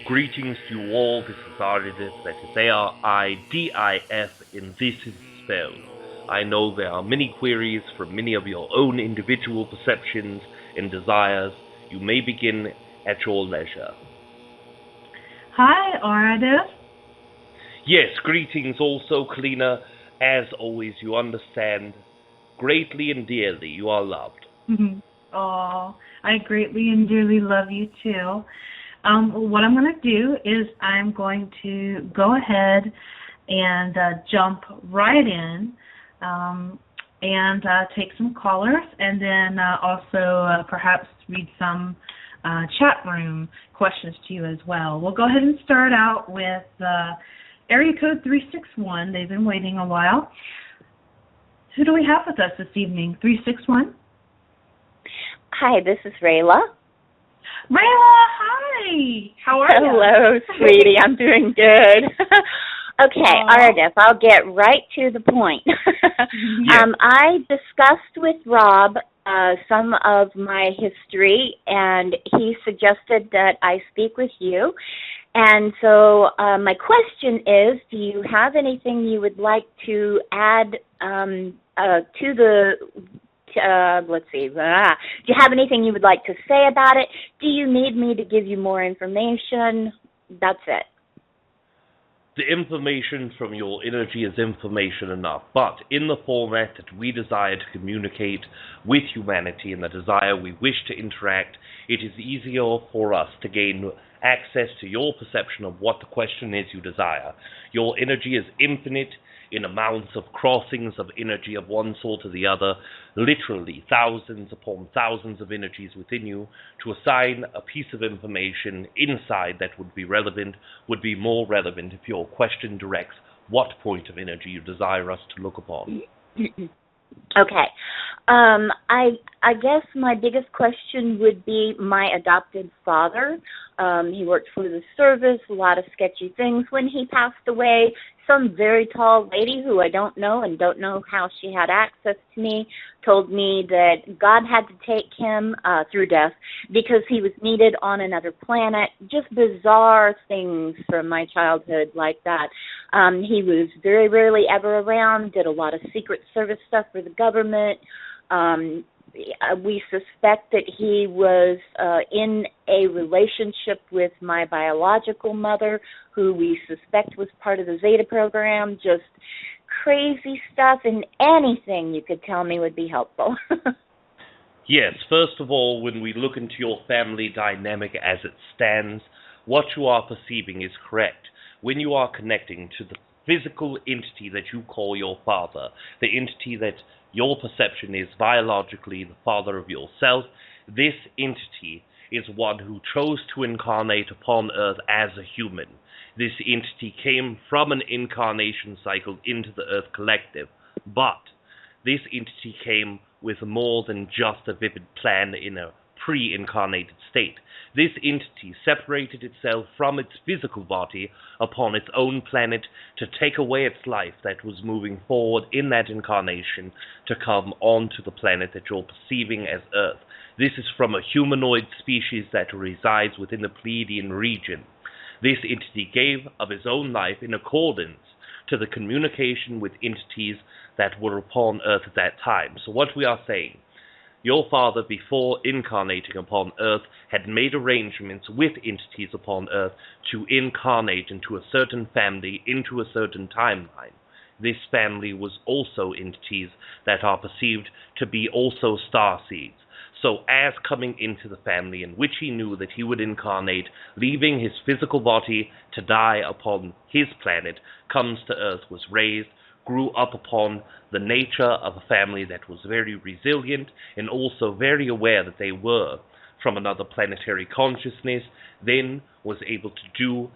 Greetings to you all, this is Aridif, that is A-R-I-D-I-F, and this is Spell. I know there are many queries from many of your own individual perceptions and desires. You may begin at your leisure. Hi, Aridif. Yes, greetings also, Kalina. As always, you understand, greatly and dearly you are loved. Oh, I greatly and dearly love you too. What I'm going to do is I'm going to go ahead and jump right in and take some callers, and then also perhaps read some chat room questions to you as well. We'll go ahead and start out with area code 361. They've been waiting a while. Who do we have with us this evening? 361? Hi, this is Rayla. Rayla, hi. How are you? Hello, sweetie. I'm doing good. Okay, Aridif, I'll get right to the point. Yes. I discussed with Rob some of my history, and he suggested that I speak with you. And so my question is, do you have anything you would like to add to the... let's see. Do you have anything you would like to say about it? Do you need me to give you more information? That's it. The information from your energy is information enough, but in the format that we desire to communicate with humanity and the desire we wish to interact, it is easier for us to gain access to your perception of what the question is you desire. Your energy is infinite in amounts of crossings of energy of one sort or the other, literally thousands upon thousands of energies within you. To assign a piece of information inside that would be relevant would be more relevant if your question directs what point of energy you desire us to look upon. Okay. I guess my biggest question would be my adopted father. He worked for the service, a lot of sketchy things. When he passed away, some very tall lady who I don't know and don't know how she had access to me told me that God had to take him through death because he was needed on another planet. Just bizarre things from my childhood like that. He was very rarely ever around, did a lot of Secret Service stuff for the government. We suspect that he was in a relationship with my biological mother, who we suspect was part of the Zeta program. Just crazy stuff, and anything you could tell me would be helpful. Yes, first of all, when we look into your family dynamic as it stands, what you are perceiving is correct. When you are connecting to the physical entity that you call your father, the entity that your perception is biologically the father of yourself, this entity is one who chose to incarnate upon Earth as a human. This entity came from an incarnation cycle into the Earth Collective, but this entity came with more than just a vivid plan in a pre-incarnated state. This entity separated itself from its physical body upon its own planet to take away its life that was moving forward in that incarnation to come onto the planet that you're perceiving as Earth. This is from a humanoid species that resides within the Pleaidian region. This entity gave of his own life in accordance to the communication with entities that were upon Earth at that time. So what we are saying, your father, before incarnating upon Earth, had made arrangements with entities upon Earth to incarnate into a certain family, into a certain timeline. this family was also entities that are perceived to be also starseeds. So as coming into the family in which he knew that he would incarnate, leaving his physical body to die upon his planet, comes to Earth, was raised, grew up upon the nature of a family that was very resilient and also very aware that they were from another planetary consciousness, then was able to do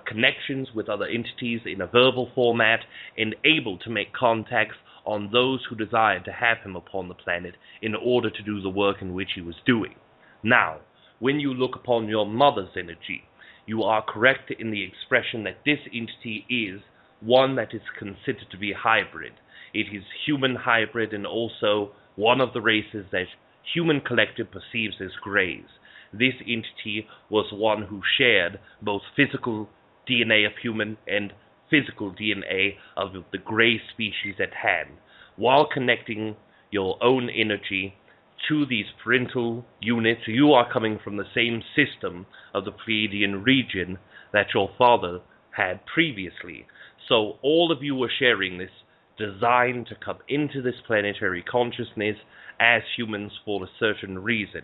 connections with other entities in a verbal format, and able to make contacts on those who desired to have him upon the planet in order to do the work in which he was doing. Now, when you look upon your mother's energy, you are correct in the expression that this entity is one that is considered to be hybrid. It is human hybrid and also one of the races that human collective perceives as greys. This entity was one who shared both physical DNA of human and physical DNA of the grey species at hand, while connecting your own energy to these parental units. You are coming from the same system of the Pleaidian region that your father had previously. So all of you are sharing this design to come into this planetary consciousness as humans for a certain reason.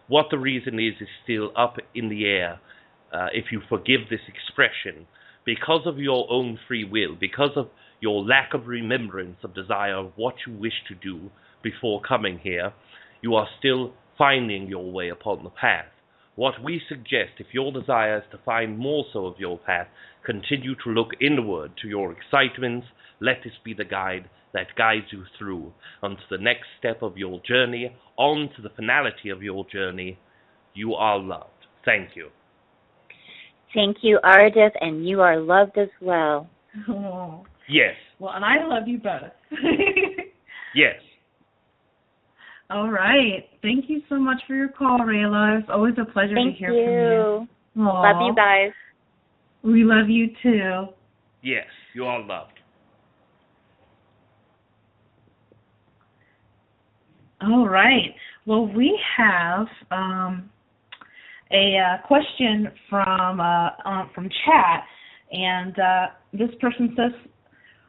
What the reason is still up in the air, if you forgive this expression. Because of your own free will, because of your lack of remembrance of desire of what you wish to do before coming here, you are still finding your way upon the path. What we suggest, if your desire is to find more so of your path, continue to look inward to your excitements. Let this be the guide that guides you through onto the next step of your journey, on to the finality of your journey. You are loved. Thank you. Thank you, Aridif, and you are loved as well. Oh. Yes. Well, and I love you both. Yes. All right. Thank you so much for your call, Rayla. It's always a pleasure to hear from you. Aww. Love you guys. We love you too. Yes, you are loved. All right. Well, we have a question from chat, and this person says,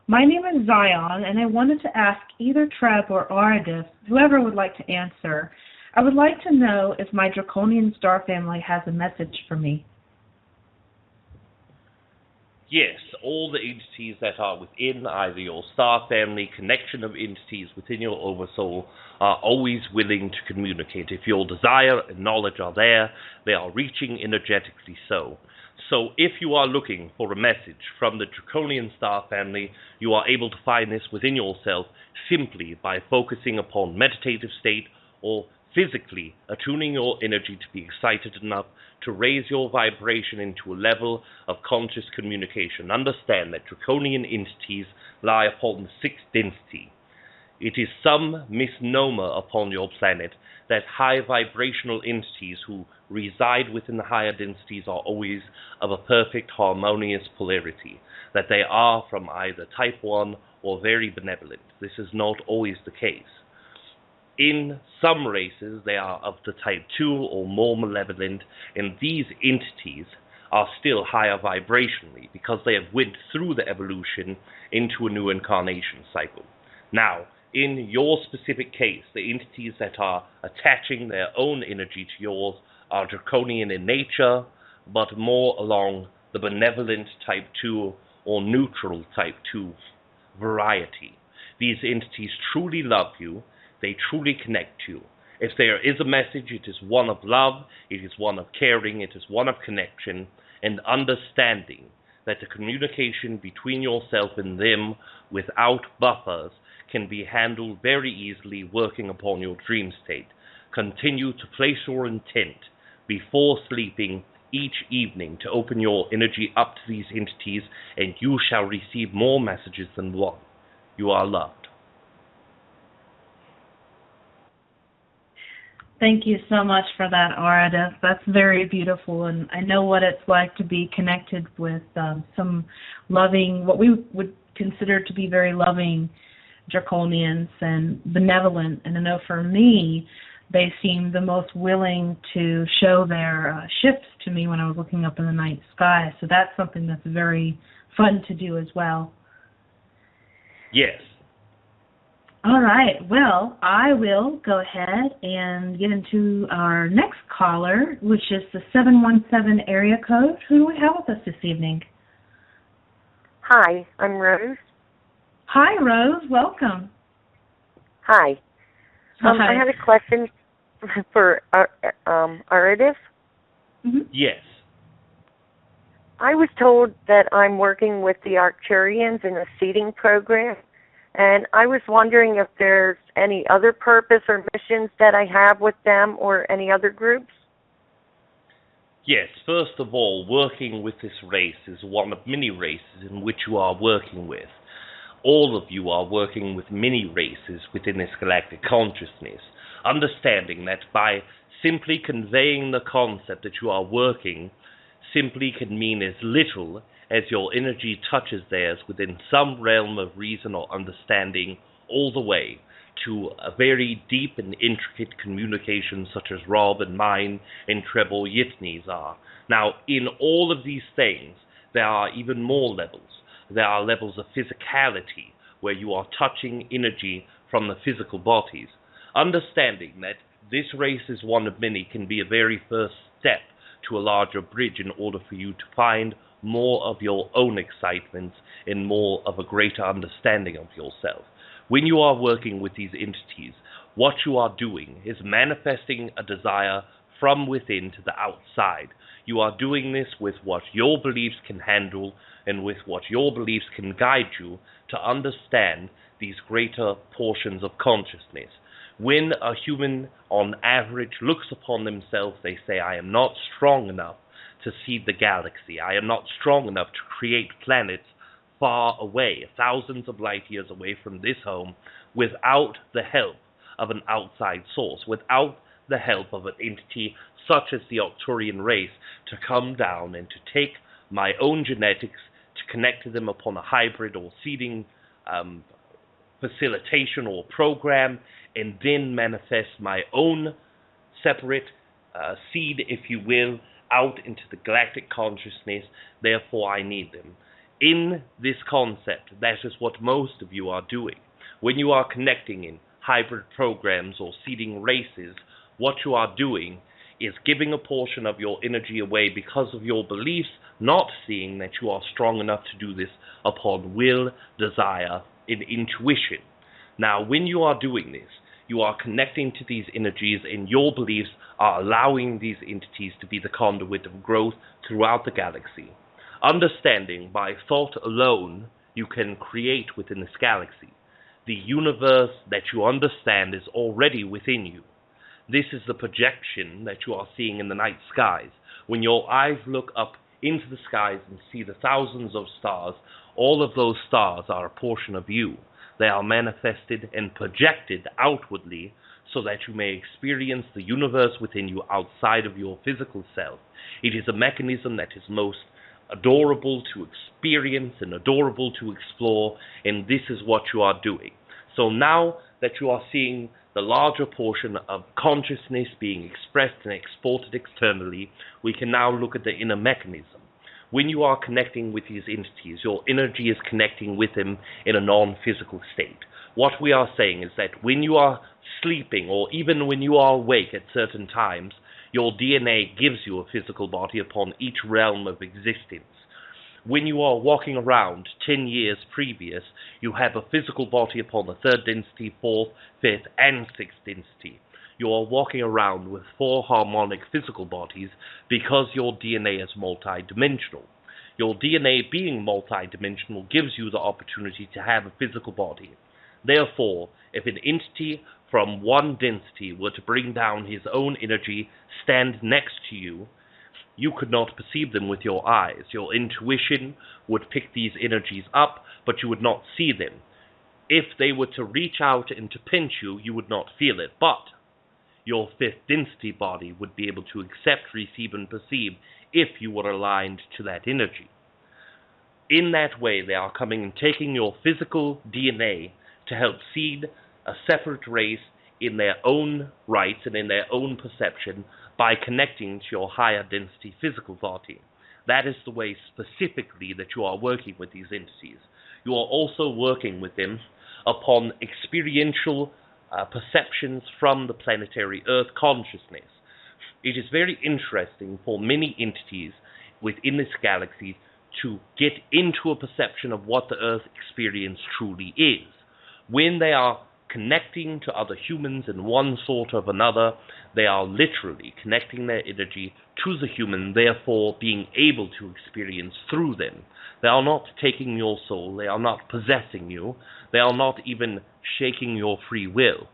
"My name is Zion, and I wanted to ask either Treb or Aridif, whoever would like to answer. I would like to know if my Draconian star family has a message for me." Yes, all the entities that are within either your star family, connection of entities within your oversoul, are always willing to communicate. If your desire and knowledge are there, they are reaching energetically so. So if you are looking for a message from the Draconian star family, you are able to find this within yourself simply by focusing upon meditative state or physically attuning your energy to be excited enough to raise your vibration into a level of conscious communication. Understand that Draconian entities lie upon the sixth density. It is some misnomer upon your planet that high vibrational entities who reside within the higher densities are always of a perfect harmonious polarity, that they are from either type 1 or very benevolent. This is not always the case. In some races, they are of the type 2 or more malevolent, and these entities are still higher vibrationally because they have went through the evolution into a new incarnation cycle. Now, in your specific case, the entities that are attaching their own energy to yours are Draconian in nature, but more along the benevolent type 2 or neutral type 2 variety. These entities truly love you. They truly connect you. If there is a message, it is one of love, it is one of caring, it is one of connection, and understanding that the communication between yourself and them without buffers can be handled very easily working upon your dream state. Continue to place your intent before sleeping each evening to open your energy up to these entities, and you shall receive more messages than one. You are loved. Thank you so much for that, Aridif. That's very beautiful, and I know what it's like to be connected with some loving, what we would consider to be very loving Draconians and benevolent. And I know for me, they seem the most willing to show their ships to me when I was looking up in the night sky. So that's something that's very fun to do as well. Yes. All right. Well, I will go ahead and get into our next caller, which is the 717 area code. Who do we have with us this evening? Hi, I'm Rose. Hi, Rose. Welcome. Hi. Hi. I had a question for Aridif. Mm-hmm. Yes. I was told that I'm working with the Arcturians in a seeding program, and I was wondering if there's any other purpose or missions that I have with them or any other groups. Yes, first of all, working with this race is one of many races in which you are working with. All of you are working with many races within this galactic consciousness, understanding that by simply conveying the concept that you are working simply can mean as little as your energy touches theirs within some realm of reason or understanding, all the way to a very deep and intricate communication such as Rob and mine and Treb Bor Yit NE's are. Now, in all of these things, there are even more levels. There are levels of physicality, where you are touching energy from the physical bodies. Understanding that this race is one of many can be a very first step to a larger bridge in order for you to find more of your own excitements and more of a greater understanding of yourself. When you are working with these entities, what you are doing is manifesting a desire from within to the outside. You are doing this with what your beliefs can handle and with what your beliefs can guide you to understand these greater portions of consciousness. When a human, on average, looks upon themselves, they say, I am not strong enough to seed the galaxy. I am not strong enough to create planets far away, thousands of light years away from this home, without the help of an outside source, without the help of an entity such as the Arcturian race to come down and to take my own genetics, to connect to them upon a hybrid or seeding facilitation or program, and then manifest my own separate seed, if you will, out into the galactic consciousness. Therefore, I need them. In this concept, that is what most of you are doing. When you are connecting in hybrid programs or seeding races, what you are doing is giving a portion of your energy away because of your beliefs, not seeing that you are strong enough to do this upon will, desire, and intuition. Now, when you are doing this, you are connecting to these energies, and your beliefs are allowing these entities to be the conduit of growth throughout the galaxy. Understanding by thought alone, you can create within this galaxy. The universe that you understand is already within you. This is the projection that you are seeing in the night skies. When your eyes look up into the skies and see the thousands of stars, all of those stars are a portion of you. They are manifested and projected outwardly so that you may experience the universe within you outside of your physical self. It is a mechanism that is most adorable to experience and adorable to explore, and this is what you are doing. So now that you are seeing the larger portion of consciousness being expressed and exported externally, we can now look at the inner mechanism. When you are connecting with these entities, your energy is connecting with them in a non-physical state. What we are saying is that when you are sleeping, or even when you are awake at certain times, your DNA gives you a physical body upon each realm of existence. When you are walking around 10 years previous, you have a physical body upon the third density, fourth, fifth, and sixth density. You are walking around with 4 harmonic physical bodies because your DNA is multidimensional. Your DNA being multidimensional gives you the opportunity to have a physical body. Therefore, if an entity from one density were to bring down his own energy, stand next to you, you could not perceive them with your eyes. Your intuition would pick these energies up, but you would not see them. If they were to reach out and to pinch you, you would not feel it, but your fifth density body would be able to accept, receive, and perceive if you were aligned to that energy. In that way, they are coming and taking your physical DNA to help seed a separate race in their own rights and in their own perception by connecting to your higher density physical body. That is the way specifically that you are working with these entities. you are also working with them upon experiential perceptions from the planetary Earth consciousness. It is very interesting for many entities within this galaxy to get into a perception of what the Earth experience truly is. When they are connecting to other humans in one sort of another, they are literally connecting their energy to the human, therefore being able to experience through them. They are not taking your soul, they are not possessing you, they are not even shaking your free will.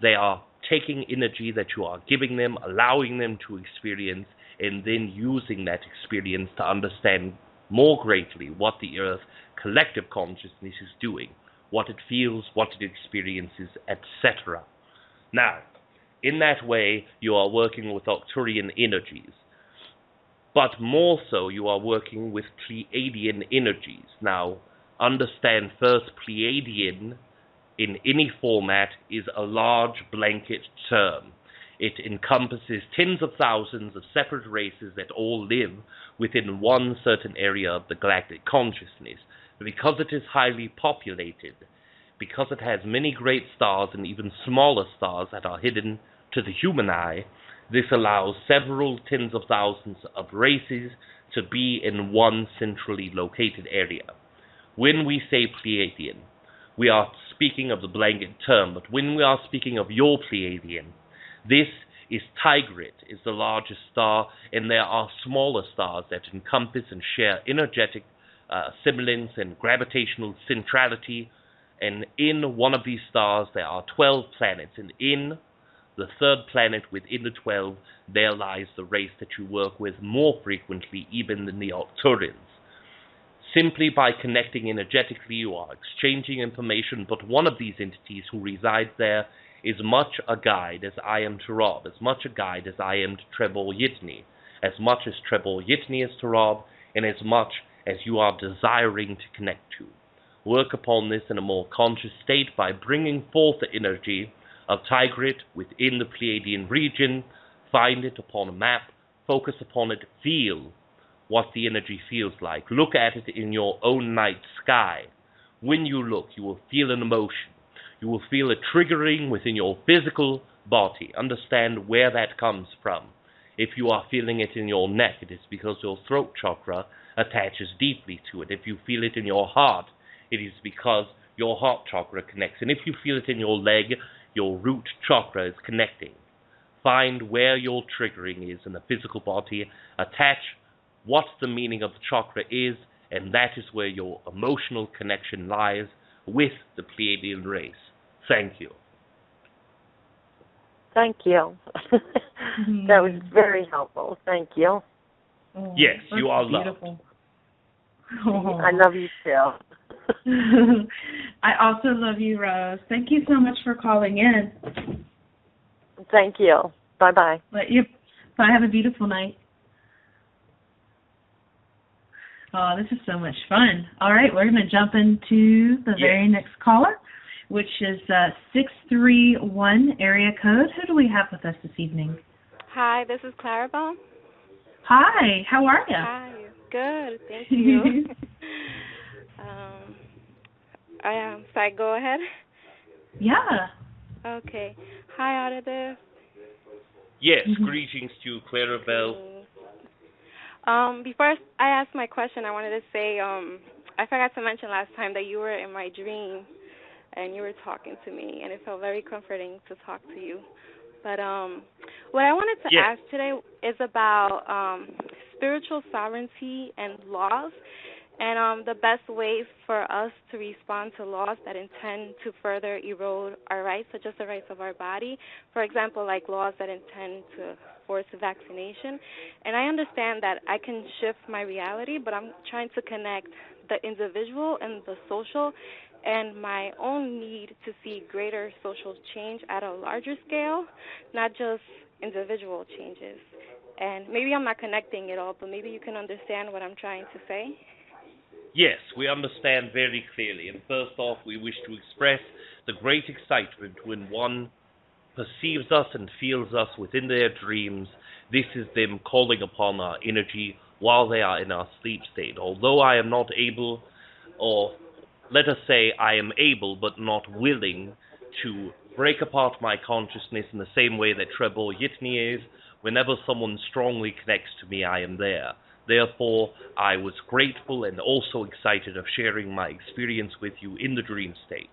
They are taking energy that you are giving them, allowing them to experience, and then using that experience to understand more greatly what the Earth collective consciousness is doing, what it feels, what it experiences, etc. Now, in that way, you are working with Arcturian energies, but more so you are working with Pleaidian energies. Now, understand first, Pleaidian in any format is a large blanket term. It encompasses tens of thousands of separate races that all live within one certain area of the galactic consciousness. Because it is highly populated, because it has many great stars and even smaller stars that are hidden to the human eye, this allows several tens of thousands of races to be in one centrally located area. When we say Pleaidian, we are speaking of the blanket term, but when we are speaking of your Pleaidian, this is Tigrit, is the largest star, and there are smaller stars that encompass and share energetic semblance and gravitational centrality, and in one of these stars there are 12 planets, and in the third planet within the 12, there lies the race that you work with more frequently even than the Arcturians. Simply by connecting energetically, you are exchanging information, but one of these entities who resides there is much a guide as I am to Rob, as much a guide as I am to Treb Bor Yit NE, as much as Treb Bor Yit NE is to Rob, and as much as you are desiring to connect to. Work upon this in a more conscious state by bringing forth the energy of Tigrit within the Pleaidian region. Find it upon a map, focus upon it, feel what the energy feels like. Look at it in your own night sky. When you look, you will feel an emotion. You will feel a triggering within your physical body. Understand where that comes from. If you are feeling it in your neck, it is because your throat chakra attaches deeply to it. If you feel it in your heart, it is because your heart chakra connects. And if you feel it in your leg, your root chakra is connecting. Find where your triggering is in the physical body. Attach what the meaning of the chakra is, and that is where your emotional connection lies with the Pleaidian race. Thank you. Thank you. That was very helpful. Thank you. Oh, Yes, you are beautiful. loved. I love you too. I also love you, Rose. Thank you so much for calling in. Thank you. Bye-bye. Bye. Have a beautiful night. Oh, this is so much fun. All right, we're going to jump into the very next caller, which is 631 area code. Who do we have with us this evening? Hi, this is Clarabelle. Hi, how are you? Hi, good, thank you. Sorry, go ahead. Yeah. Okay. Hi, Aridif. Yes, greetings to you, Clarabelle. Before I ask my question, I wanted to say I forgot to mention last time that you were in my dream and you were talking to me, and it felt very comforting to talk to you. But what I wanted to ask today is about spiritual sovereignty and laws, and the best ways for us to respond to laws that intend to further erode our rights, such as the rights of our body. For example, like laws that intend to force vaccination. And I understand that I can shift my reality, but I'm trying to connect the individual and the social and my own need to see greater social change at a larger scale, not just individual changes. And maybe I'm not connecting it all, but maybe you can understand what I'm trying to say. Yes, we understand very clearly. And first off, we wish to express the great excitement when one perceives us and feels us within their dreams. This is them calling upon our energy while they are in our sleep state. Although I am not able or let us say I am able but not willing to break apart my consciousness in the same way that Treb Bor Yit NE is. Whenever someone strongly connects to me, I am there. Therefore, I was grateful and also excited of sharing my experience with you in the dream state.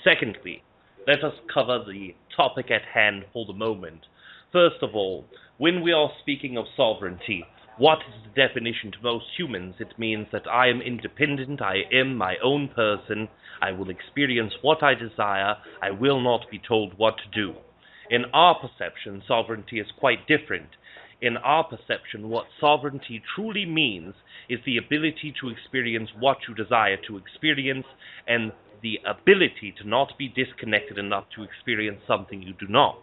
Secondly, let us cover the topic at hand for the moment. First of all, when we are speaking of sovereignty, what is the definition to most humans? It means that I am independent, I am my own person, I will experience what I desire, I will not be told what to do. In our perception, sovereignty is quite different. In our perception, what sovereignty truly means is the ability to experience what you desire to experience and the ability to not be disconnected enough to experience something you do not.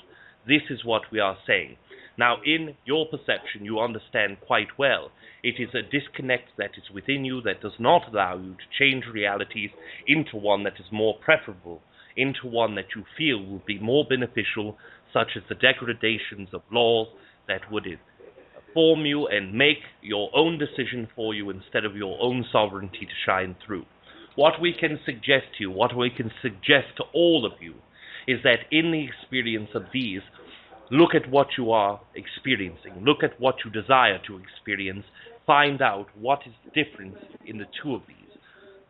This is what we are saying. Now, in your perception, you understand quite well. It is a disconnect that is within you that does not allow you to change realities into one that is more preferable, into one that you feel will be more beneficial, such as the degradations of laws that would form you and make your own decision for you instead of your own sovereignty to shine through. What we can suggest to you, what we can suggest to all of you, is that in the experience of these, look at what you are experiencing, look at what you desire to experience, find out what is the difference in the two of these.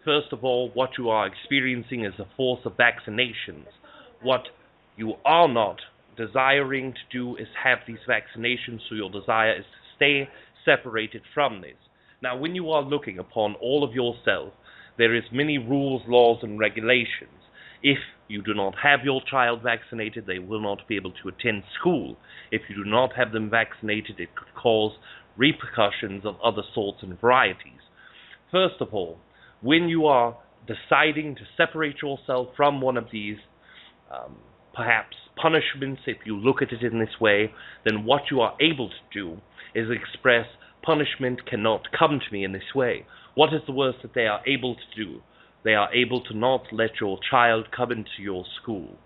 First of all, what you are experiencing is a force of vaccinations. What you are not desiring to do is have these vaccinations, so your desire is to stay separated from this. Now, when you are looking upon all of yourself, there is many rules, laws, and regulations. If you do not have your child vaccinated, they will not be able to attend school. If you do not have them vaccinated, it could cause repercussions of other sorts and varieties. First of all, when you are deciding to separate yourself from one of these perhaps punishments, if you look at it in this way, then what you are able to do is express punishment cannot come to me in this way. What is the worst that they are able to do? They are able to not let your child come into your school.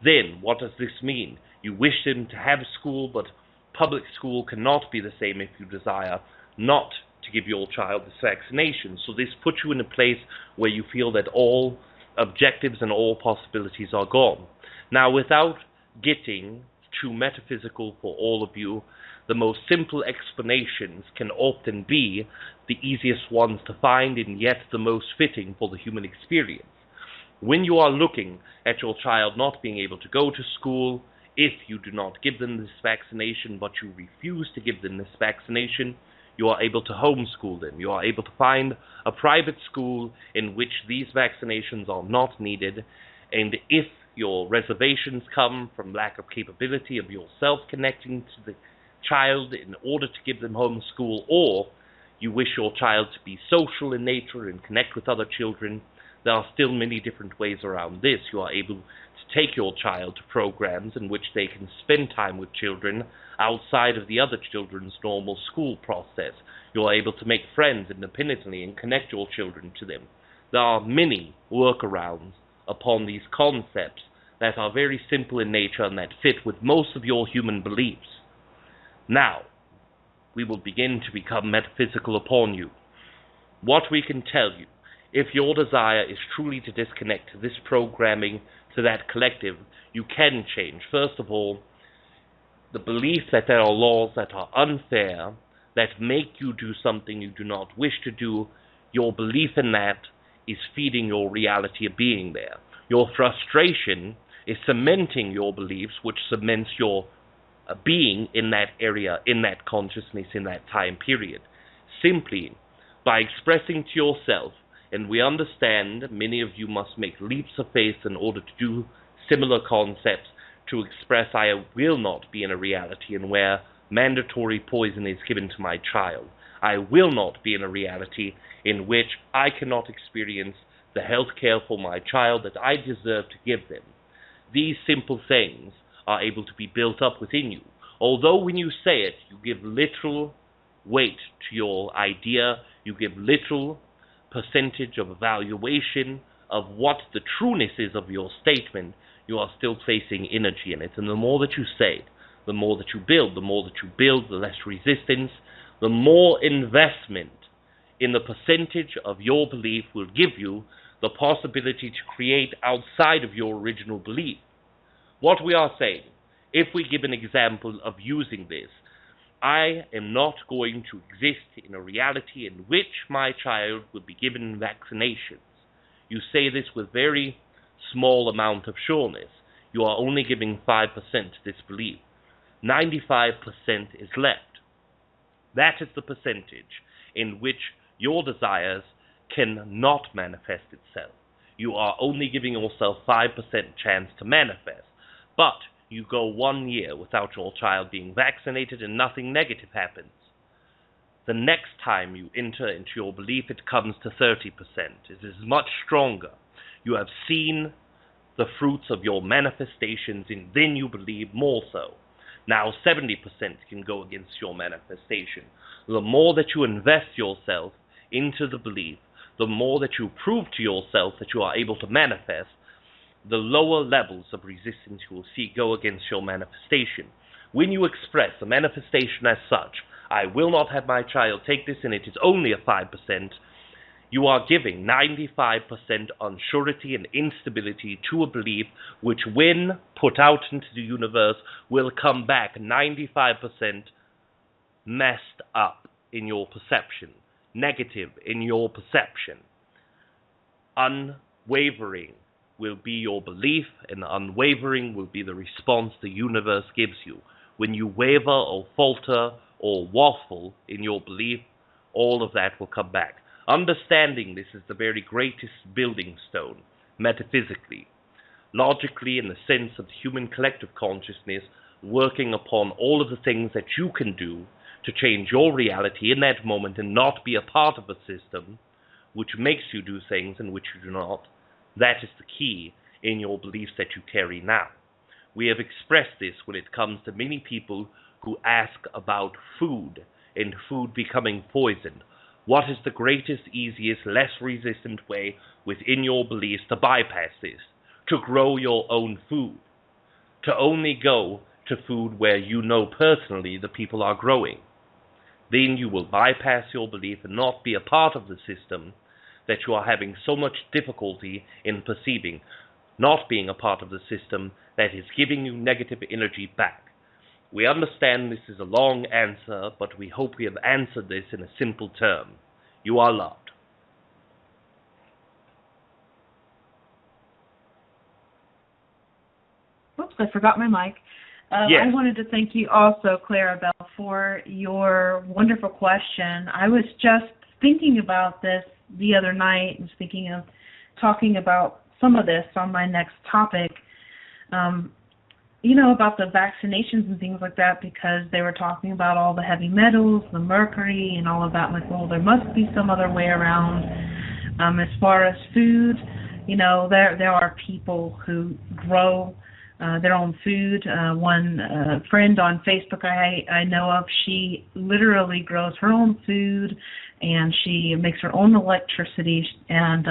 Then, what does this mean? You wish them to have school, but public school cannot be the same if you desire not to give your child this vaccination. So this puts you in a place where you feel that all objectives and all possibilities are gone. Now, without getting too metaphysical for all of you, the most simple explanations can often be the easiest ones to find and yet the most fitting for the human experience. When you are looking at your child not being able to go to school, if you do not give them this vaccination but you refuse to give them this vaccination, you are able to homeschool them. You are able to find a private school in which these vaccinations are not needed, and if your reservations come from lack of capability of yourself connecting to the child in order to give them homeschool, or you wish your child to be social in nature and connect with other children, there are still many different ways around this. You are able to take your child to programs in which they can spend time with children outside of the other children's normal school process. You are able to make friends independently and connect your children to them. There are many workarounds upon these concepts that are very simple in nature and that fit with most of your human beliefs. Now, we will begin to become metaphysical upon you. What we can tell you, if your desire is truly to disconnect to this programming, to that collective, you can change. First of all, the belief that there are laws that are unfair, that make you do something you do not wish to do, your belief in that is feeding your reality of being there. Your frustration is cementing your beliefs, which cements your being in that area, in that consciousness, in that time period. Simply by expressing to yourself, and we understand many of you must make leaps of faith in order to do similar concepts, to express I will not be in a reality in where mandatory poison is given to my child. I will not be in a reality in which I cannot experience the health care for my child that I deserve to give them. These simple things are able to be built up within you. Although when you say it, you give little weight to your idea, you give little percentage of evaluation of what the trueness is of your statement, you are still placing energy in it. And the more that you say it, the more that you build, the less resistance, the more investment in the percentage of your belief will give you, the possibility to create outside of your original belief. What we are saying, if we give an example of using this, I am not going to exist in a reality in which my child will be given vaccinations. You say this with very small amount of sureness. You are only giving 5% to this belief. 95% is left. That is the percentage in which your desires cannot manifest itself. You are only giving yourself 5% chance to manifest. But you go 1 year without your child being vaccinated and nothing negative happens. The next time you enter into your belief, it comes to 30%. It is much stronger. You have seen the fruits of your manifestations, and then you believe more so. Now 70% can go against your manifestation. The more that you invest yourself into the belief, the more that you prove to yourself that you are able to manifest, the lower levels of resistance you will see go against your manifestation. When you express the manifestation as such, I will not have my child take this and it is only a 5%, you are giving 95% unsurety and instability to a belief which, when put out into the universe, will come back 95% messed up in your perception, negative in your perception. Unwavering will be your belief, and unwavering will be the response the universe gives you. When you waver or falter or waffle in your belief, all of that will come back. Understanding this is the very greatest building stone, metaphysically. Logically, in the sense of the human collective consciousness, working upon all of the things that you can do to change your reality in that moment and not be a part of a system which makes you do things and which you do not. That is the key in your beliefs that you carry now. We have expressed this when it comes to many people who ask about food and food becoming poisoned. What is the greatest, easiest, less resistant way within your beliefs to bypass this? To grow your own food. To only go to food where you know personally the people are growing. Then you will bypass your belief and not be a part of the system that you are having so much difficulty in perceiving, not being a part of the system that is giving you negative energy back. We understand this is a long answer, but we hope we have answered this in a simple term. You are loved. Oops, I forgot my mic. Yes. I wanted to thank you also, Clarabelle, for your wonderful question. I was just thinking about this the other night and was thinking of talking about some of this on my next topic, about the vaccinations and things like that, because they were talking about all the heavy metals, the mercury, and all of that. Like, well, there must be some other way around. As far as food, there are people who grow their own food. One friend on Facebook I know of, she literally grows her own food, and she makes her own electricity, and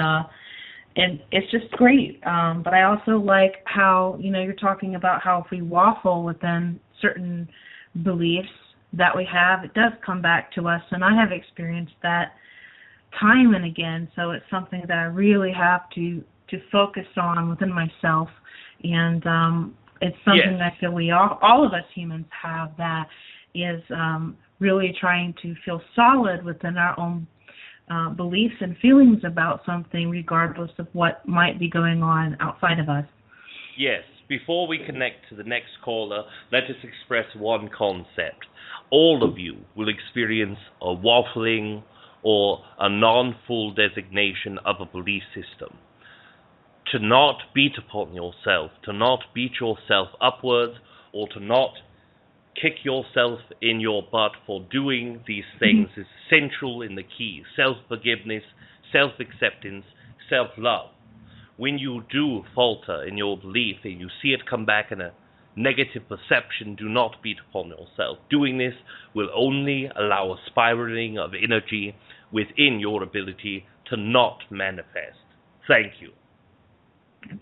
it's just great. But I also like how, you're talking about how if we waffle within certain beliefs that we have, it does come back to us, and I have experienced that time and again, so it's something that I really have to focus on within myself, and it's something that I feel we all of us humans have, that is really trying to feel solid within our own beliefs and feelings about something, regardless of what might be going on outside of us. Yes. Before we connect to the next caller, let us express one concept. All of you will experience a waffling or a non-full designation of a belief system. To not beat upon yourself, to not beat yourself upwards, or to not kick yourself in your butt for doing these things is central in the key. Self-forgiveness, self-acceptance, self-love. When you do falter in your belief and you see it come back in a negative perception, do not beat upon yourself. Doing this will only allow a spiraling of energy within your ability to not manifest. Thank you.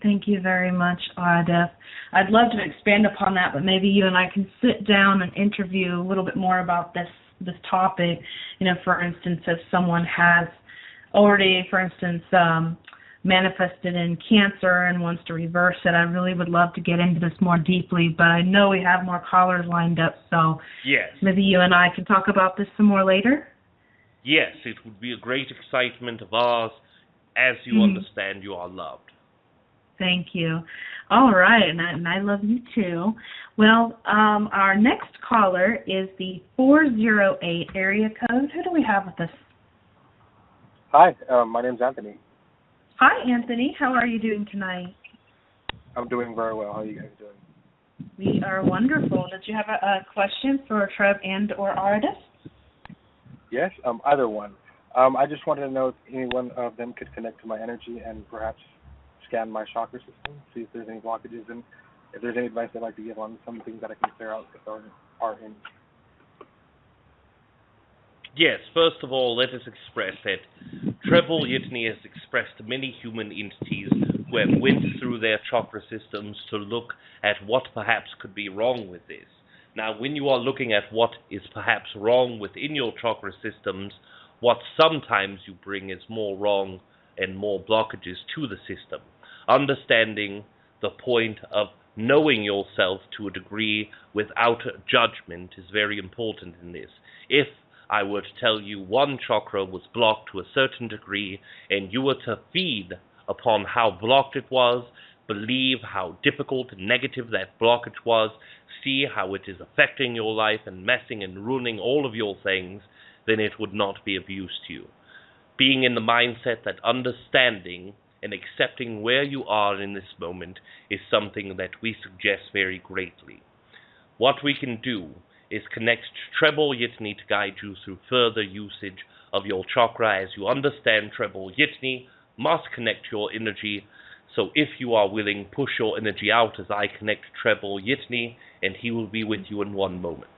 Thank you very much, Aridif. I'd love to expand upon that, but maybe you and I can sit down and interview a little bit more about this topic. For instance, if someone has already, for instance, manifested in Cancer and wants to reverse it. I really would love to get into this more deeply, but I know we have more callers lined up, so Yes. maybe you and I can talk about this some more later. Yes, it would be a great excitement of ours. As you understand, you are loved. Thank you. All right, and I love you too. Well, our next caller is the 408 area code. Who do we have with us? Hi, my name's Anthony. Hi, Anthony. How are you doing tonight? I'm doing very well. How are you guys doing? We are wonderful. Did you have a question for Treb and or Aridif? Yes, either one. I just wanted to know if any one of them could connect to my energy and perhaps scan my chakra system, see if there's any blockages, and if there's any advice I'd like to give on some things that I can clear out if there are any. Yes, first of all, let us express that Treb Bor Yit NE has expressed to many human entities who have went through their chakra systems to look at what perhaps could be wrong with this. Now, when you are looking at what is perhaps wrong within your chakra systems, what sometimes you bring is more wrong and more blockages to the system. Understanding the point of knowing yourself to a degree without judgment is very important in this. If I were to tell you one chakra was blocked to a certain degree and you were to feed upon how blocked it was, believe how difficult and negative that blockage was, see how it is affecting your life and messing and ruining all of your things, then it would not be of use to you. Being in the mindset that understanding and accepting where you are in this moment is something that we suggest very greatly. What we can do is connect Treb Bor Yit NE to guide you through further usage of your chakra. As you understand, Treb Bor Yit NE must connect your energy. So if you are willing, push your energy out as I connect Treb Bor Yit NE, and he will be with you in one moment.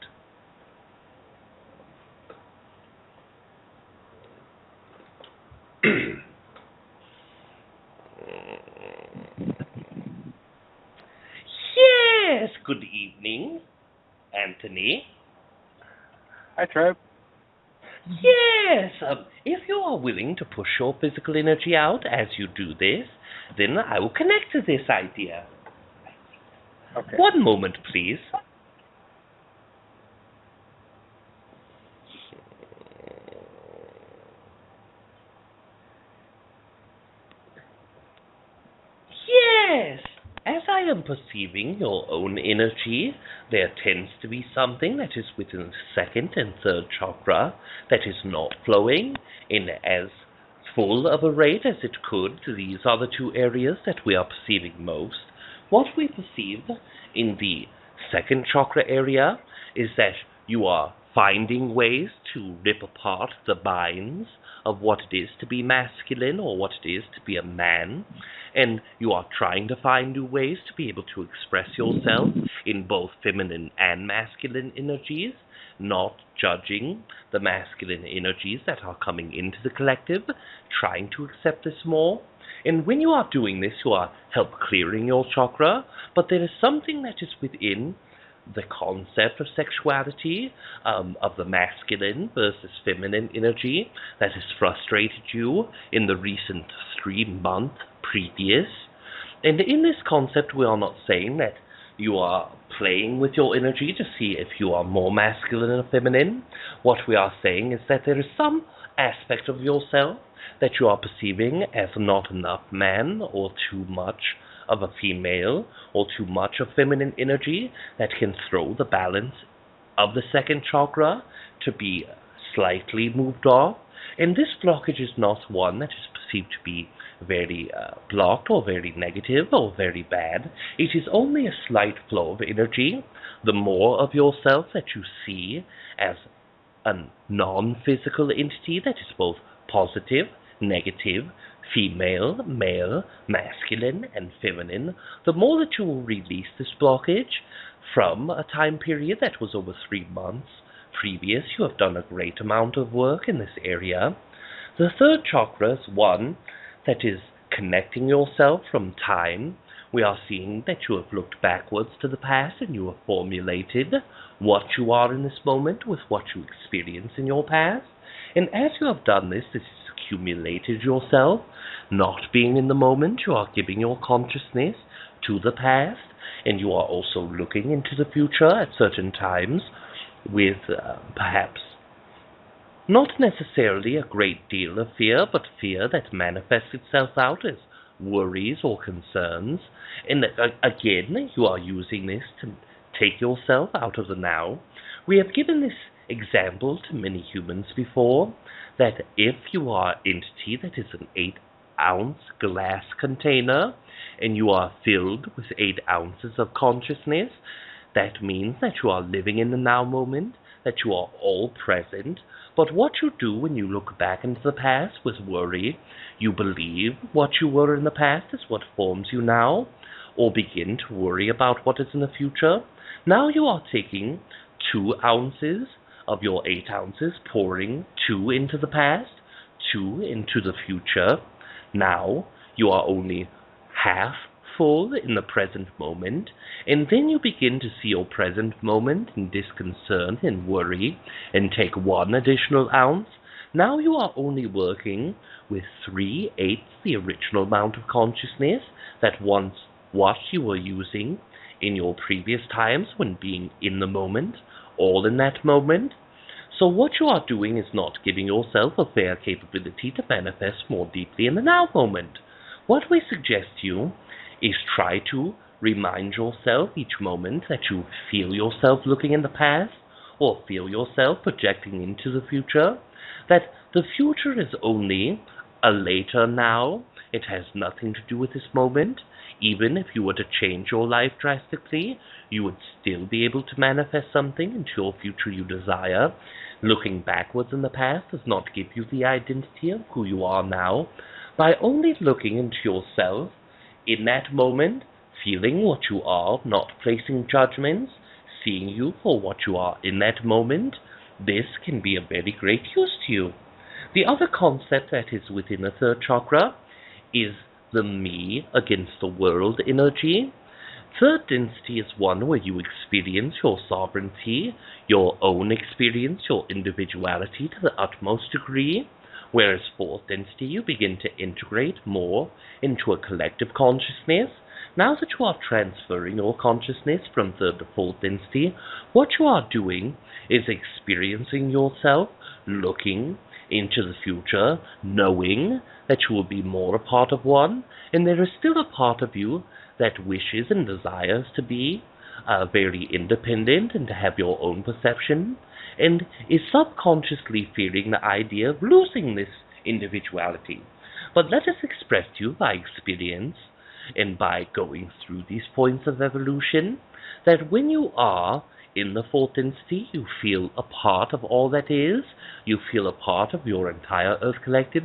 Yes, good evening, Anthony. Hi, Treb. Yes, if you are willing to push your physical energy out as you do this, then I will connect to this idea. Okay. One moment, please. Yes, as I am perceiving your own energy, there tends to be something that is within the second and third chakra that is not flowing in as full of a rate as it could. These are the two areas that we are perceiving most. What we perceive in the second chakra area is that you are finding ways to rip apart the binds of what it is to be masculine or what it is to be a man, and you are trying to find new ways to be able to express yourself in both feminine and masculine energies, not judging the masculine energies that are coming into the collective, trying to accept this more. And when you are doing this, you are help clearing your chakra, but there is something that is within the concept of sexuality, of the masculine versus feminine energy that has frustrated you in the recent 3-month previous. And in this concept, we are not saying that you are playing with your energy to see if you are more masculine or feminine. What we are saying is that there is some aspect of yourself that you are perceiving as not enough man or too much of a female or too much of feminine energy that can throw the balance of the second chakra to be slightly moved off. And this blockage is not one that is perceived to be very blocked or very negative or very bad. It is only a slight flow of energy. The more of yourself that you see as a non-physical entity that is both positive, negative, female, male, masculine, and feminine, the more that you will release this blockage from a time period that was over 3 months previous. You have done a great amount of work in this area. The third chakra is one that is connecting yourself from time. We are seeing that you have looked backwards to the past and you have formulated what you are in this moment with what you experienced in your past. And as you have done this, this is accumulated yourself. Not being in the moment, you are giving your consciousness to the past, and you are also looking into the future at certain times with perhaps not necessarily a great deal of fear, but fear that manifests itself out as worries or concerns. And again, you are using this to take yourself out of the now. We have given this example to many humans before, that if you are an entity that is an 8-ounce glass container, and you are filled with 8 ounces of consciousness, that means that you are living in the now moment, that you are all present. But what you do when you look back into the past with worry, you believe what you were in the past is what forms you now, or begin to worry about what is in the future. Now you are taking 2 ounces of your 8 ounces, pouring 2 into the past, 2 into the future. Now you are only half full in the present moment, and then you begin to see your present moment in disconcern and worry, and take 1 additional ounce. Now you are only working with 3/8 the original amount of consciousness that once what you were using in your previous times when being in the moment, all in that moment. So what you are doing is not giving yourself a fair capability to manifest more deeply in the now moment. What we suggest to you is try to remind yourself each moment that you feel yourself looking in the past, or feel yourself projecting into the future, that the future is only a later now. It has nothing to do with this moment. Even if you were to change your life drastically, you would still be able to manifest something into your future you desire. Looking backwards in the past does not give you the identity of who you are now. By only looking into yourself in that moment, feeling what you are, not placing judgments, seeing you for what you are in that moment, this can be a very great use to you. The other concept that is within the 3rd chakra is the me against the world energy. 3rd density is one where you experience your sovereignty, your own experience, your individuality to the utmost degree, whereas 4th density you begin to integrate more into a collective consciousness. Now that you are transferring your consciousness from 3rd to 4th density, what you are doing is experiencing yourself, looking into the future, knowing that you will be more a part of one, and there is still a part of you that wishes and desires to be very independent and to have your own perception, and is subconsciously fearing the idea of losing this individuality. But let us express to you by experience and by going through these points of evolution that when you are in the 4th density, you feel a part of all that is. You feel a part of your entire Earth Collective.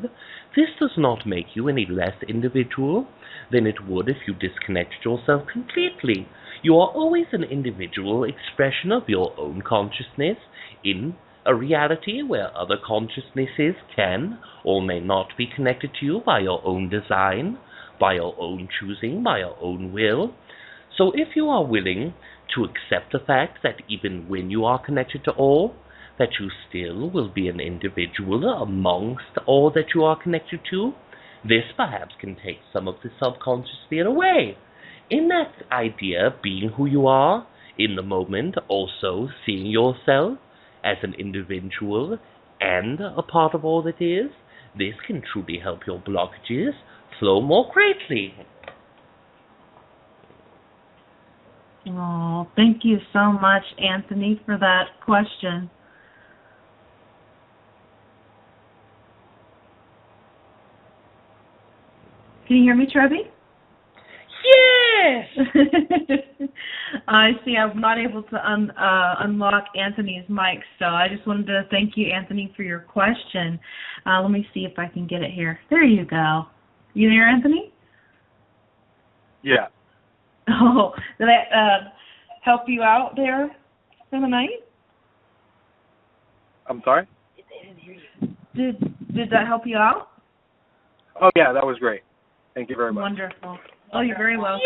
This does not make you any less individual than it would if you disconnected yourself completely. You are always an individual expression of your own consciousness in a reality where other consciousnesses can or may not be connected to you by your own design, by your own choosing, by your own will. So if you are willing to accept the fact that even when you are connected to all, that you still will be an individual amongst all that you are connected to, this perhaps can take some of the subconscious fear away. In that idea, being who you are in the moment, also seeing yourself as an individual and a part of all that is, this can truly help your blockages flow more greatly. Oh, thank you so much, Anthony, for that question. Can you hear me, Trebi? Yes! I see I'm not able to unlock Anthony's mic, so I just wanted to thank you, Anthony, for your question. Let me see if I can get it here. There you go. You there, Anthony? Yeah. Oh, did I help you out there for the night? I'm sorry? Did that help you out? Oh, yeah, that was great. Thank you very much. Wonderful. Oh, you're very welcome.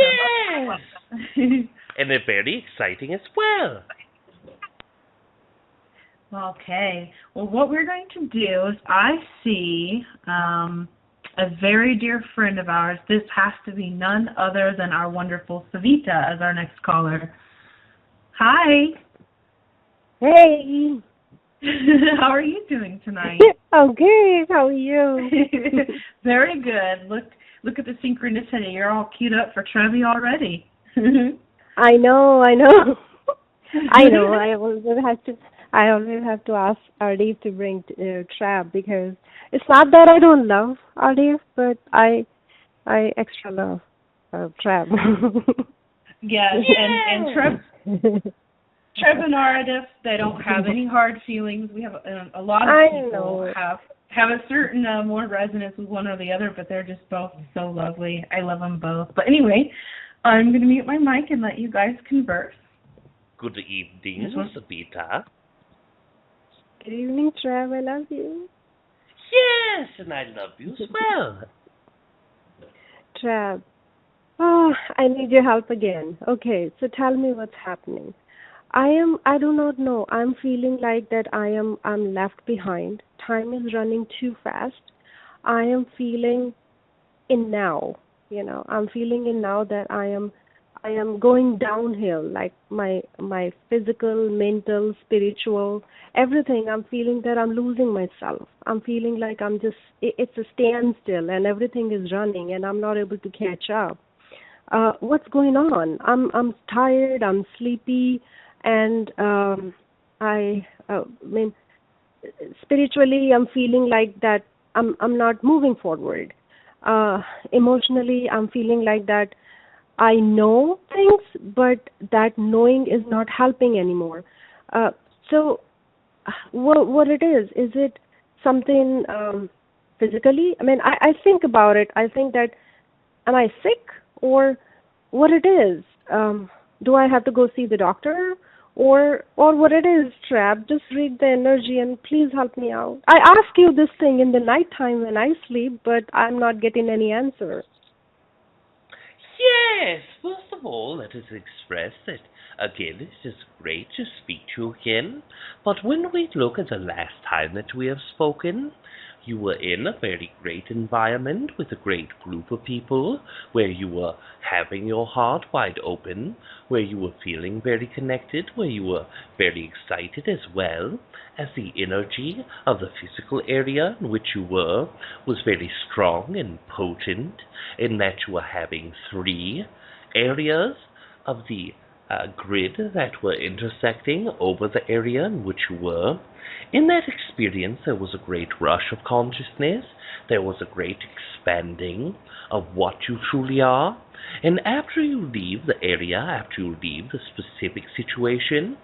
Yes! And they're very exciting as well. Okay. Well, what we're going to do is I see a very dear friend of ours. This has to be none other than our wonderful Savita as our next caller. Hi. Hey. How are you doing tonight? Okay, how are you? Very good. Look at the synchronicity. You're all queued up for Trevi already. I know. I know. I always have to ask Aridif to bring Treb, because it's not that I don't love Aridif, but I extra love Treb. Yes, and Treb and Aridif, they don't have any hard feelings. We have a lot of people have a certain more resonance with one or the other, but they're just both so lovely. I love them both. But anyway, I'm going to mute my mic and let you guys converse. Good evening, Savita. Good evening, Treb. I love you. Yes, and I love you as well. Treb, I need your help again. Okay, so tell me what's happening. I do not know. I'm feeling like that I'm left behind. Time is running too fast. I am feeling in now, I'm feeling in now that I am going downhill, like my physical, mental, spiritual, everything. I'm feeling that I'm losing myself. I'm feeling like it's a standstill and everything is running and I'm not able to catch up. What's going on? I'm tired, I'm sleepy, and I mean, spiritually I'm feeling like that I'm not moving forward. Emotionally I'm feeling like that I know things, but that knowing is not helping anymore. So what it is it something physically? I mean, I think about it. I think that, am I sick or what it is? Do I have to go see the doctor? Or what it is, Treb? Just read the energy and please help me out. I ask you this thing in the nighttime when I sleep, but I'm not getting any answer. Yes, first of all, let us express that, again, it is great to speak to you again. But when we look at the last time that we have spoken, you were in a very great environment with a great group of people, where you were having your heart wide open, where you were feeling very connected, where you were very excited, as well as the energy of the physical area in which you were was very strong and potent, in that you were having 3 areas of the grid that were intersecting over the area in which you were. In that experience, there was a great rush of consciousness. There was a great expanding of what you truly are. And after you leave the area, after you leave the specific situation,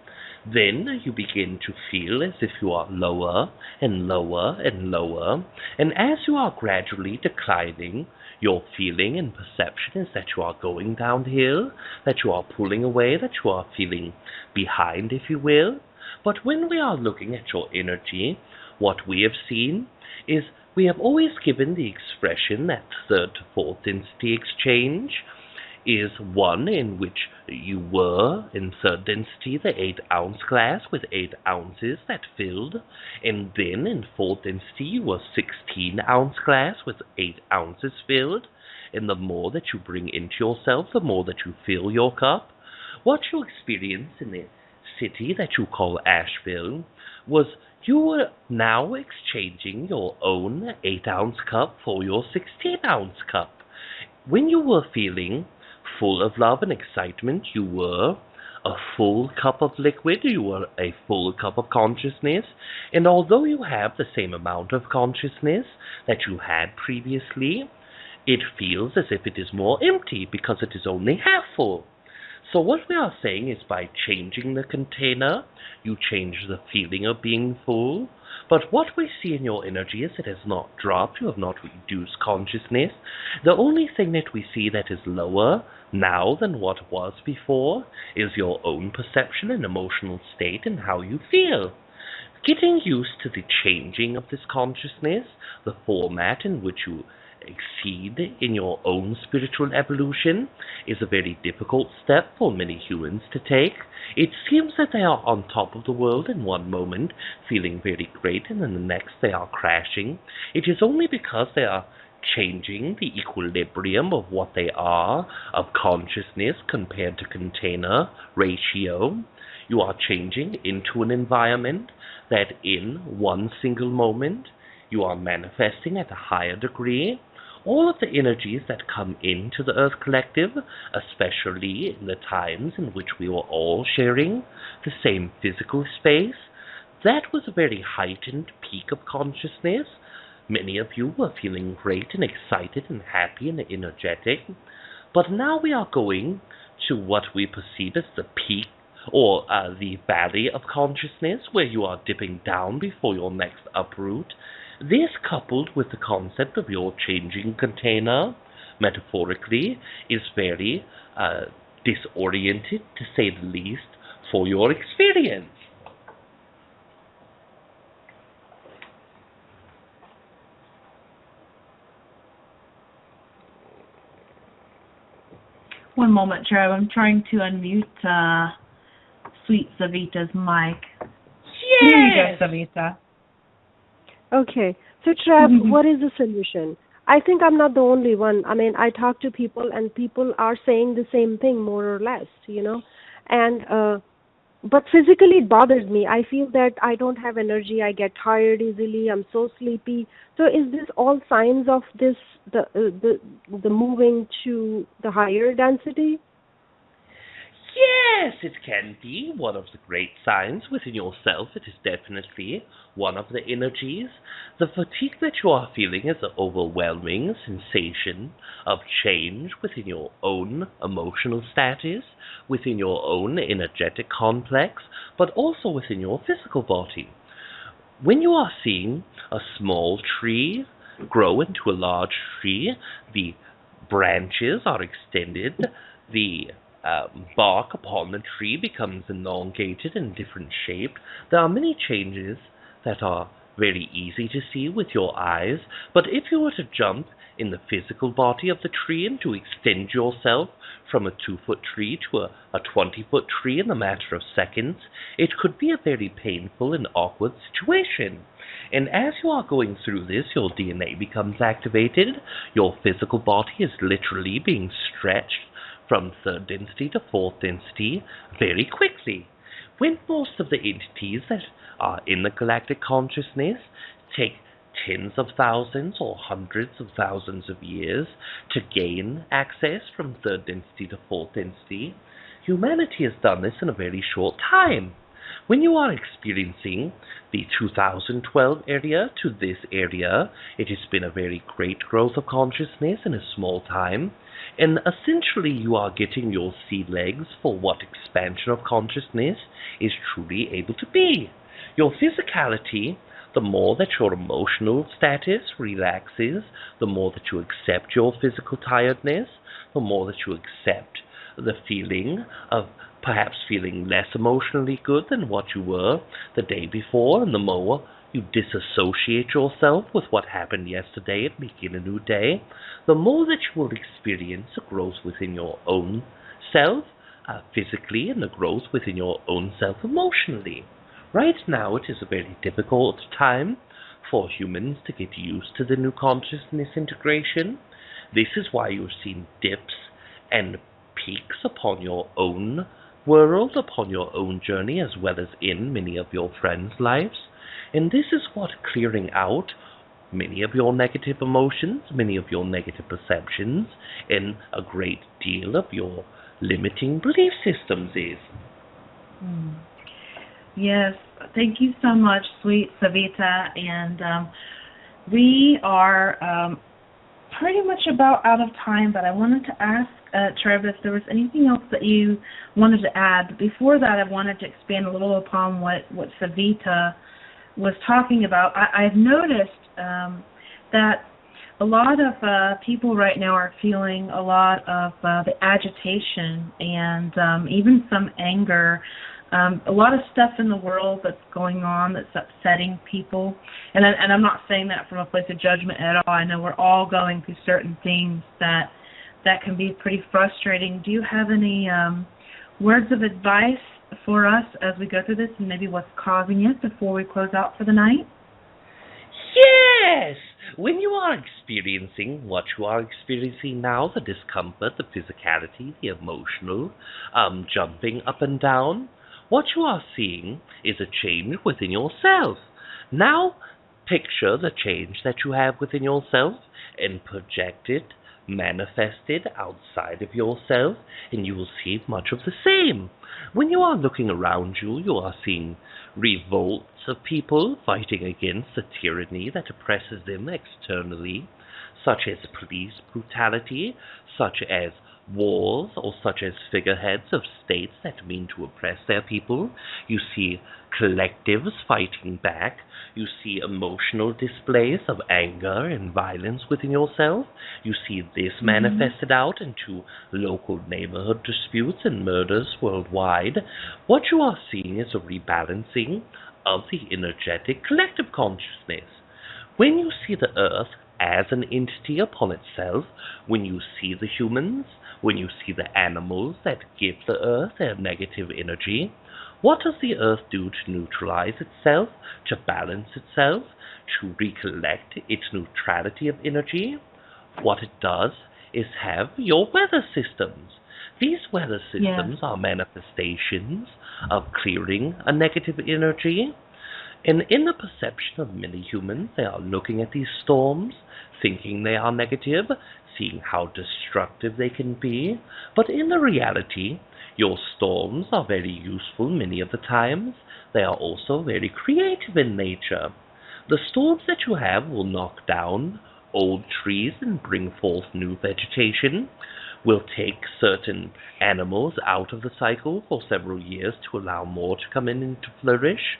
then you begin to feel as if you are lower and lower and lower. And as you are gradually declining, your feeling and perception is that you are going downhill, that you are pulling away, that you are feeling behind, if you will. But when we are looking at your energy, what we have seen is we have always given the expression that 3rd to 4th density exchange is one in which you were in 3rd density, the 8-ounce glass with 8 ounces that filled, and then in 4th density you were 16-ounce glass with 8 ounces filled, and the more that you bring into yourself, the more that you fill your cup. What you experienced in the city that you call Asheville was you were now exchanging your own 8-ounce cup for your 16-ounce cup. When you were feeling full of love and excitement, you were a full cup of liquid, you were a full cup of consciousness, and although you have the same amount of consciousness that you had previously, it feels as if it is more empty because it is only half full. So what we are saying is, by changing the container, you change the feeling of being full. But what we see in your energy is it has not dropped, you have not reduced consciousness. The only thing that we see that is lower now than what was before is your own perception and emotional state and how you feel. Getting used to the changing of this consciousness, the format in which you exceed in your own spiritual evolution is a very difficult step for many humans to take. It seems that they are on top of the world in one moment, feeling very great, and in the next they are crashing. It is only because they are changing the equilibrium of what they are, of consciousness compared to container ratio. You are changing into an environment that in one single moment you are manifesting at a higher degree. All of the energies that come into the Earth Collective, especially in the times in which we were all sharing the same physical space, that was a very heightened peak of consciousness. Many of you were feeling great and excited and happy and energetic. But now we are going to what we perceive as the peak, or the valley of consciousness, where you are dipping down before your next uproot. This, coupled with the concept of your changing container, metaphorically, is very disoriented, to say the least, for your experience. One moment, Treb. I'm trying to unmute Sweet Savita's mic. Yes! Here you go, Savita. Okay. So, Treb, what is the solution? I think I'm not the only one. I mean, I talk to people, and people are saying the same thing, more or less, you know. And but physically it bothers me. I feel that I don't have energy. I get tired easily. I'm so sleepy. So is this all signs of this, the moving to the higher density? Yes, it can be one of the great signs within yourself. It is definitely one of the energies. The fatigue that you are feeling is an overwhelming sensation of change within your own emotional status, within your own energetic complex, but also within your physical body. When you are seeing a small tree grow into a large tree, the branches are extended, the bark upon the tree becomes elongated and different shaped. There are many changes that are very easy to see with your eyes, but if you were to jump in the physical body of the tree and to extend yourself from a 2-foot tree to a 20-foot tree in a matter of seconds, it could be a very painful and awkward situation. And as you are going through this, your DNA becomes activated. Your physical body is literally being stretched from 3rd density to 4th density very quickly. When most of the entities that are in the galactic consciousness take tens of thousands or hundreds of thousands of years to gain access from 3rd density to 4th density, humanity has done this in a very short time. When you are experiencing the 2012 area to this area, it has been a very great growth of consciousness in a small time, and essentially you are getting your sea legs for what expansion of consciousness is truly able to be. Your physicality, the more that your emotional status relaxes, the more that you accept your physical tiredness, the more that you accept the feeling of perhaps feeling less emotionally good than what you were the day before, and the more you disassociate yourself with what happened yesterday and begin a new day, the more that you will experience the growth within your own self physically, and the growth within your own self emotionally. Right now it is a very difficult time for humans to get used to the new consciousness integration. This is why you've seen dips and peaks upon your own world, upon your own journey, as well as in many of your friends' lives. And this is what clearing out many of your negative emotions, many of your negative perceptions, and a great deal of your limiting belief systems is. Yes, thank you so much, Sweet Savita. And we are pretty much about out of time, but I wanted to ask Treb if there was anything else that you wanted to add. But before that, I wanted to expand a little upon what Savita was talking about. I've noticed that a lot of people right now are feeling a lot of the agitation and even some anger a lot of stuff in the world that's going on that's upsetting people. And I'm not saying that from a place of judgment at all. I know we're all going through certain things that can be pretty frustrating. Do you have any words of advice for us as we go through this, and maybe what's causing it before we close out for the night? Yes! When you are experiencing what you are experiencing now, the discomfort, the physicality, the emotional, jumping up and down, what you are seeing is a change within yourself. Now, picture the change that you have within yourself and project it, manifest it outside of yourself, and you will see much of the same. When you are looking around you, you are seeing revolts of people fighting against the tyranny that oppresses them externally, such as police brutality, such as wars, or such as figureheads of states that mean to oppress their people. You see collectives fighting back. You see emotional displays of anger and violence within yourself. You see this manifested out into local neighborhood disputes and murders worldwide. What you are seeing is a rebalancing of the energetic collective consciousness. When you see the earth as an entity upon itself, when you see the humans, when you see the animals that give the earth their negative energy, what does the earth do to neutralize itself, to balance itself, to recollect its neutrality of energy? What it does is have your weather systems. These weather systems are manifestations of clearing a negative energy. And in the perception of many humans, they are looking at these storms, thinking they are negative, seeing how destructive they can be. But in the reality, your storms are very useful many of the times. They are also very creative in nature. The storms that you have will knock down old trees and bring forth new vegetation, will take certain animals out of the cycle for several years to allow more to come in and to flourish.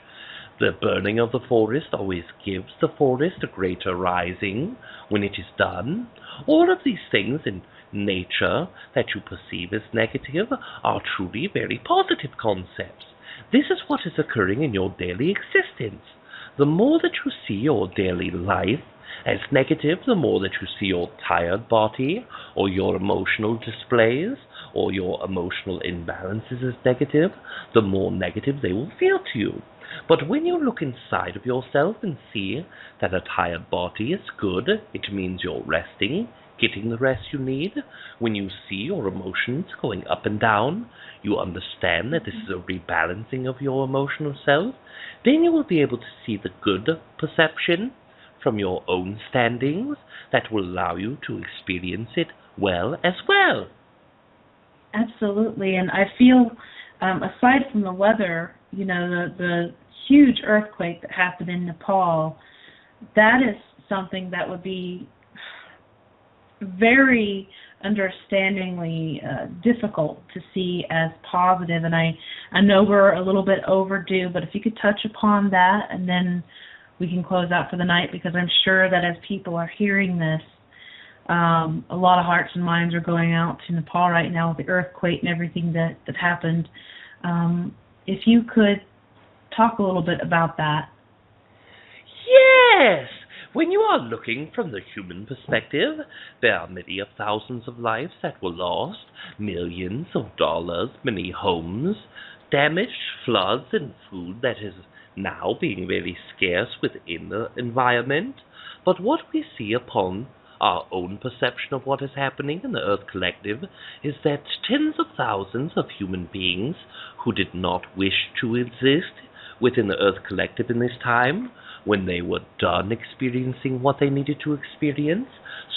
The burning of the forest always gives the forest a greater rising when it is done. All of these things in nature that you perceive as negative are truly very positive concepts. This is what is occurring in your daily existence. The more that you see your daily life as negative, the more that you see your tired body or your emotional displays or your emotional imbalances as negative, the more negative they will feel to you. But when you look inside of yourself and see that a tired body is good, it means you're resting, getting the rest you need. When you see your emotions going up and down, you understand that this is a rebalancing of your emotional self. Then you will be able to see the good perception from your own standings that will allow you to experience it well as well. Absolutely, and I feel, aside from the weather, the huge earthquake that happened in Nepal, that is something that would be very understandingly difficult to see as positive, and I know we're a little bit overdue, but if you could touch upon that, and then we can close out for the night, because I'm sure that as people are hearing this, a lot of hearts and minds are going out to Nepal right now with the earthquake and everything that happened. If you could talk a little bit about that. Yes! When you are looking from the human perspective, there are many of thousands of lives that were lost, millions of dollars, many homes, damaged, floods, and food that is now being very scarce within the environment. But what we see upon our own perception of what is happening in the Earth Collective is that tens of thousands of human beings who did not wish to exist within the Earth Collective in this time, when they were done experiencing what they needed to experience,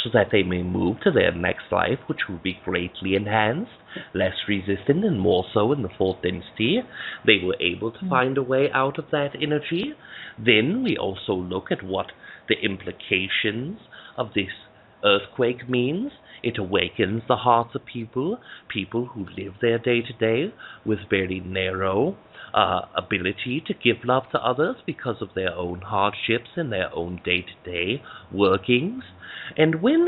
so that they may move to their next life, which will be greatly enhanced, less resistant, and more so in the fourth density. They were able to find a way out of that energy. Then we also look at what the implications of this earthquake means. It awakens the hearts of people who live their day-to-day with very narrow ability to give love to others because of their own hardships and their own day-to-day workings. And when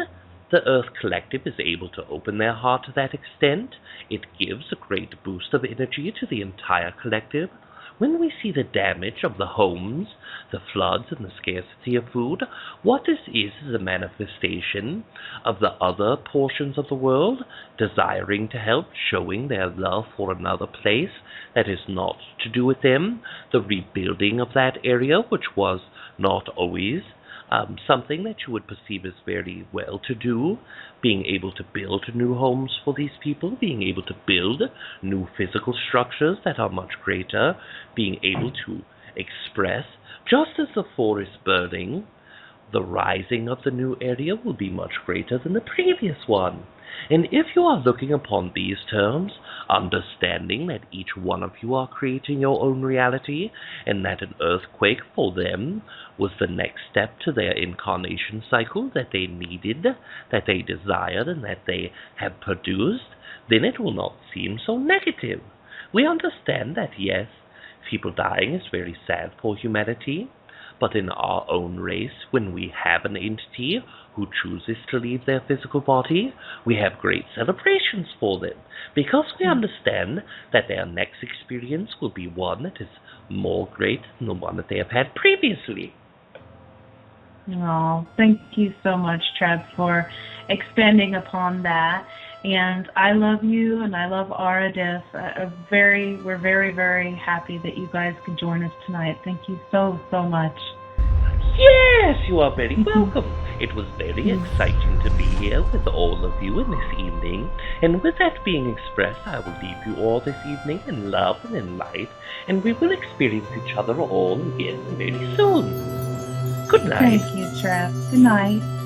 the Earth Collective is able to open their heart to that extent, it gives a great boost of energy to the entire collective. When we see the damage of the homes, the floods, and the scarcity of food, what this is a manifestation of the other portions of the world desiring to help, showing their love for another place that is not to do with them, the rebuilding of that area, which was not always something that you would perceive as very well to do, being able to build new homes for these people, being able to build new physical structures that are much greater, being able to express, just as the forest burning, the rising of the new area will be much greater than the previous one. And if you are looking upon these terms, understanding that each one of you are creating your own reality, and that an earthquake for them was the next step to their incarnation cycle that they needed, that they desired, and that they have produced, then it will not seem so negative. We understand that, yes, people dying is very sad for humanity, but in our own race, when we have an entity who chooses to leave their physical body, we have great celebrations for them, because we understand that their next experience will be one that is more great than the one that they have had previously. Oh, thank you so much, Treb, for expanding upon that. And I love you, and I love Aridif. We're very, very happy that you guys could join us tonight. Thank you so, so much. Yes, you are very welcome. It was very exciting to be here with all of you in this evening. And with that being expressed, I will leave you all this evening in love and in light, and we will experience each other all again very soon. Good night. Thank you, Treb. Good night.